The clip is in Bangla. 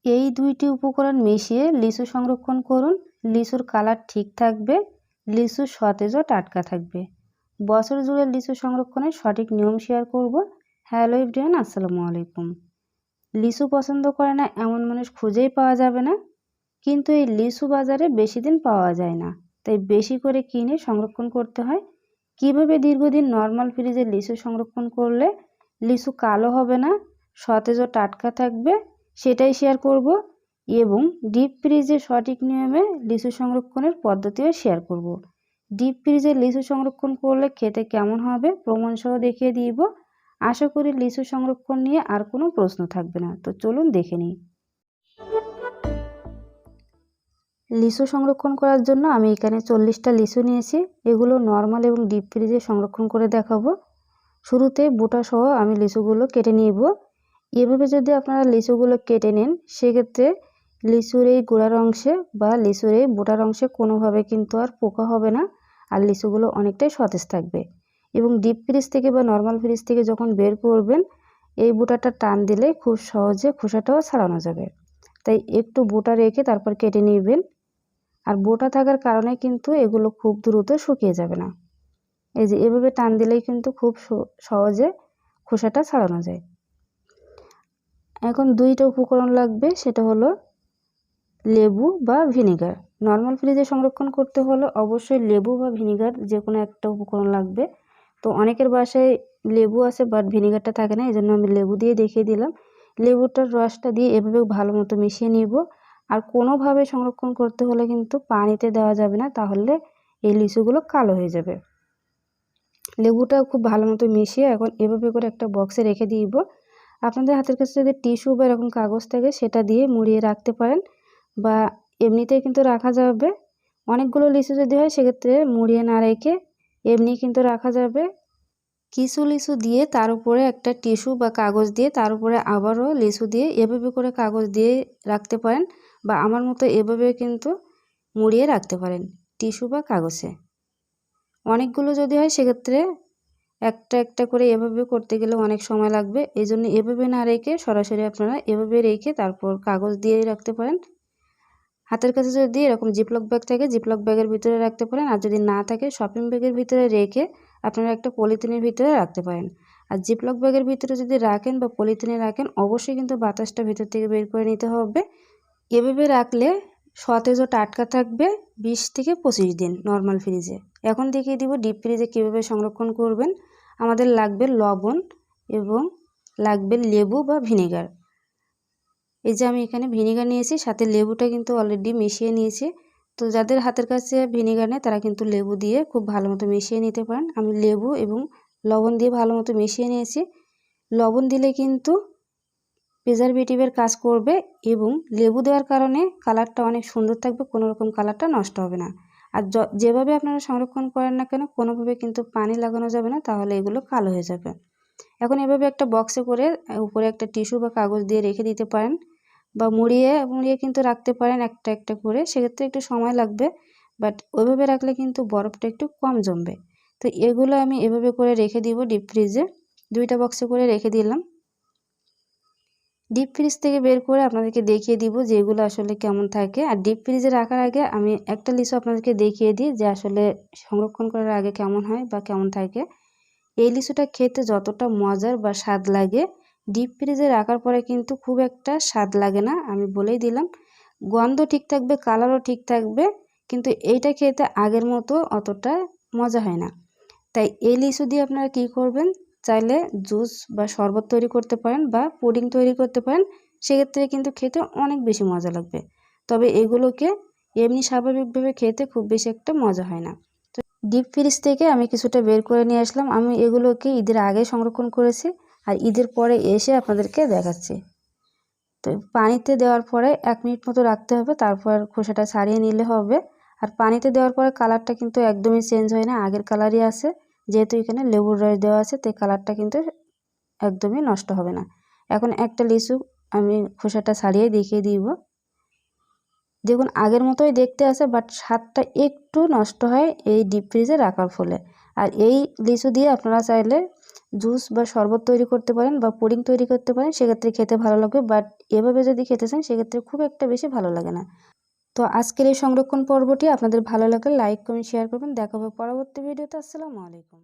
এই দুইটি উপকরণ মিশিয়ে লিচু সংরক্ষণ করুন। লিচুর কালার ঠিক থাকবে, লিচু সতেজ ও টাটকা থাকবে। বছর জুড়ে লিচু সংরক্ষণের সঠিক নিয়ম শেয়ার করব। হ্যালো এভরিওয়ান, আসসালামু আলাইকুম। লিচু পছন্দ করে না এমন মানুষ খুঁজেই পাওয়া যাবে না, কিন্তু এই লিচু বাজারে বেশি দিন পাওয়া যায় না, তাই বেশি করে কিনে সংরক্ষণ করতে হয়। কিভাবে দীর্ঘদিন নর্মাল ফ্রিজে লিচু সংরক্ষণ করলে লিচু কালো হবে না, সতেজ ও টাটকা থাকবে, সেটাই শেয়ার করব। এবং ডিপ ফ্রিজে সঠিক নিয়মে লিচু সংরক্ষণের পদ্ধতিও শেয়ার করব। ডিপ ফ্রিজে লিচু সংরক্ষণ করলে খেতে কেমন হবে প্রমাণসহ দেখিয়ে দিব। আশা করি লিচু সংরক্ষণ নিয়ে আর কোনো প্রশ্ন থাকবে না। তো চলুন দেখে নিই। লিচু সংরক্ষণ করার জন্য আমি এখানে 40টা লিচু নিয়েছি। এগুলো নর্মাল এবং ডিপ ফ্রিজে সংরক্ষণ করে দেখাবো। শুরুতে বোটা সহ আমি লিচুগুলো কেটে নিব। এভাবে যদি আপনারা লিচুগুলো কেটে নেন, সেক্ষেত্রে লিচুর এই গোড়ার অংশে বা লিচুর এই বোটার অংশে কোনোভাবে কিন্তু আর পোকা হবে না, আর লিচুগুলো অনেকটাই সতেজ থাকবে। এবং ডিপ ফ্রিজ থেকে বা নর্মাল ফ্রিজ থেকে যখন বের করবেন, এই বোটাটা টান দিলে খুব সহজে খোসাটাও ছাড়ানো যাবে। তাই একটু বোটা রেখে তারপর কেটে নেবেন। আর বোটা থাকার কারণে কিন্তু এগুলো খুব দ্রুত শুকিয়ে যাবে না। এই যে এভাবে টান দিলেই কিন্তু খুব সহজে খোসাটা ছাড়ানো যায়। এখন দুইটা উপকরণ লাগবে, সেটা হলো লেবু বা ভিনেগার। নর্মাল ফ্রিজে সংরক্ষণ করতে হলে অবশ্যই লেবু বা ভিনেগার যে কোনো একটা উপকরণ লাগবে। তো অনেকের বাসায় লেবু আছে বাট ভিনেগারটা থাকে না, এই জন্য আমি লেবু দিয়ে দেখিয়ে দিলাম। লেবুটার রসটা দিয়ে এভাবে ভালো মতো মিশিয়ে নিব। আর কোনোভাবে সংরক্ষণ করতে হলে কিন্তু পানিতে দেওয়া যাবে না, তাহলে এই লিচুগুলো কালো হয়ে যাবে। লেবুটা খুব ভালো মতো মিশিয়ে এখন এভাবে করে একটা বক্সে রেখে দিব। আপনাদের হাতের কাছে যদি টিস্যু বা এরকম কাগজ থাকে সেটা দিয়ে মুড়িয়ে রাখতে পারেন, বা এমনিতেই কিন্তু রাখা যাবে। অনেকগুলো লিচু যদি হয় সেক্ষেত্রে মুড়িয়ে না রেখে এমনি কিন্তু রাখা যাবে। কিছু লিচু দিয়ে তার উপরে একটা টিস্যু বা কাগজ দিয়ে তার উপরে আবারও লিচু দিয়ে এভাবে করে কাগজ দিয়ে রাখতে পারেন, বা আমার মতো এভাবে কিন্তু মুড়িয়ে রাখতে পারেন টিস্যু বা কাগজে। অনেকগুলো যদি হয় সেক্ষেত্রে একটা একটা করে এভাবে করতে গেলে অনেক সময় লাগবে, এই জন্য এভাবে না রেখে সরাসরি আপনারা এভাবে রেখে তারপর কাগজ দিয়ে রাখতে পারেন। হাতের কাছে যদি এরকম জিপলক ব্যাগ থাকে জিপলক ব্যাগের ভিতরে রাখতে পারেন, আর যদি না থাকে শপিং ব্যাগের ভিতরে রেখে আপনারা একটা পলিথিনের ভিতরে রাখতে পারেন। আর জিপলক ব্যাগের ভিতরে যদি রাখেন বা পলিথিনে রাখেন, অবশ্যই কিন্তু বাতাসটা ভিতর থেকে বের করে নিতে হবে। এভাবে রাখলে সতেজ ও টাটকা থাকবে 20 থেকে 25 দিন নর্মাল ফ্রিজে। এখন দেখিয়ে দিব ডিপ ফ্রিজে কীভাবে সংরক্ষণ করবেন। আমাদের লাগবে লবণ এবং লাগবে লেবু বা ভিনেগার। এই যে আমি এখানে ভিনেগার নিয়েছি, সাথে লেবুটা কিন্তু অলরেডি মিশিয়ে নিয়েছি। তো যাদের হাতের কাছে ভিনেগার নেই তারা কিন্তু লেবু দিয়ে খুব ভালো মতো মিশিয়ে নিতে পারেন। আমি লেবু এবং লবণ দিয়ে ভালো মতো মিশিয়ে নিয়েছি। লবণ দিলে কিন্তু প্রিজারভেটিভের কাজ করবে, এবং লেবু দেওয়ার কারণে কালারটা অনেক সুন্দর থাকবে, কোনো রকম কালারটা নষ্ট হবে না। আর যেভাবে আপনারা সংরক্ষণ করেন না কেন, কোনোভাবে কিন্তু পানি লাগানো যাবে না, তাহলে এগুলো কালো হয়ে যাবে। এখন এভাবে একটা বক্সে করে উপরে একটা টিস্যু বা কাগজ দিয়ে রেখে দিতে পারেন, বা মুড়িয়ে মুড়িয়ে কিন্তু রাখতে পারেন একটা একটা করে, সেক্ষেত্রে একটু সময় লাগবে, বাট ওইভাবে রাখলে কিন্তু বরফটা একটু কম জমবে। তো এগুলো আমি এভাবে করে রেখে দিব ডিপ ফ্রিজে, দুইটা বক্সে করে রেখে দিলাম। ডিপ ফ্রিজ থেকে বের করে আপনাদেরকে দেখিয়ে দিব যে এগুলো আসলে কেমন থাকে। আর ডিপ ফ্রিজে রাখার আগে আমি একটা লিচু আপনাদেরকে দেখিয়ে দিই যে আসলে সংরক্ষণ করার আগে কেমন হয় বা কেমন থাকে। এই লিচুটা খেতে যতটা মজার বা স্বাদ লাগে, ডিপ ফ্রিজে রাখার পরে কিন্তু খুব একটা স্বাদ লাগে না, আমি বলেই দিলাম। গন্ধ ঠিক থাকবে, কালারও ঠিক থাকবে, কিন্তু এইটা খেতে আগের মতো অতটা মজা হয় না। তাই এই লিচু দিয়ে আপনারা কী করবেন, চাইলে জুস বা শরবত তৈরি করতে পারেন বা পুডিং তৈরি করতে পারেন, সেক্ষেত্রে কিন্তু খেতে অনেক বেশি মজা লাগবে। তবে এগুলোকে এমনি স্বাভাবিকভাবে খেতে খুব বেশি একটা মজা হয় না। তো ডিপ ফ্রিজ থেকে আমি কিছুটা বের করে নিয়ে আসলাম। আমি এগুলোকে ঈদের আগে সংরক্ষণ করেছি, আর ঈদের পরে এসে আপনাদেরকে দেখাচ্ছি। তো পানিতে দেওয়ার পরে 1 মিনিট মতো রাখতে হবে, তারপর খোসাটা ছাড়িয়ে নিলে হবে। আর পানিতে দেওয়ার পরে কালারটা কিন্তু একদমই চেঞ্জ হয় না, আগের কালারই আছে। যেহেতু এখানে লেবুর রস দেওয়া আছে তাই কালারটা কিন্তু একদমই নষ্ট হবে না। এখন একটা লিচু আমি খোসাটা ছাড়িয়ে দেখিয়ে দিব। দেখুন আগের মতোই দেখতে আছে, বাট স্বাদটা একটু নষ্ট হয় এই ডিপ ফ্রিজে রাখার ফলে। আর এই লিচু দিয়ে আপনারা চাইলে জুস বা শরবত তৈরি করতে পারেন বা পুডিং তৈরি করতে পারেন, সেক্ষেত্রে খেতে ভালো লাগবে। বাট এভাবে যদি খেতে চান সেক্ষেত্রে খুব একটা বেশি ভালো লাগে না। তো আজকের এই সংরক্ষণ পর্বটি আপনাদের ভালো লাগলে লাইক কমেন্ট শেয়ার করবেন। দেখা হবে পরবর্তী ভিডিওতে। আসসালামু আলাইকুম।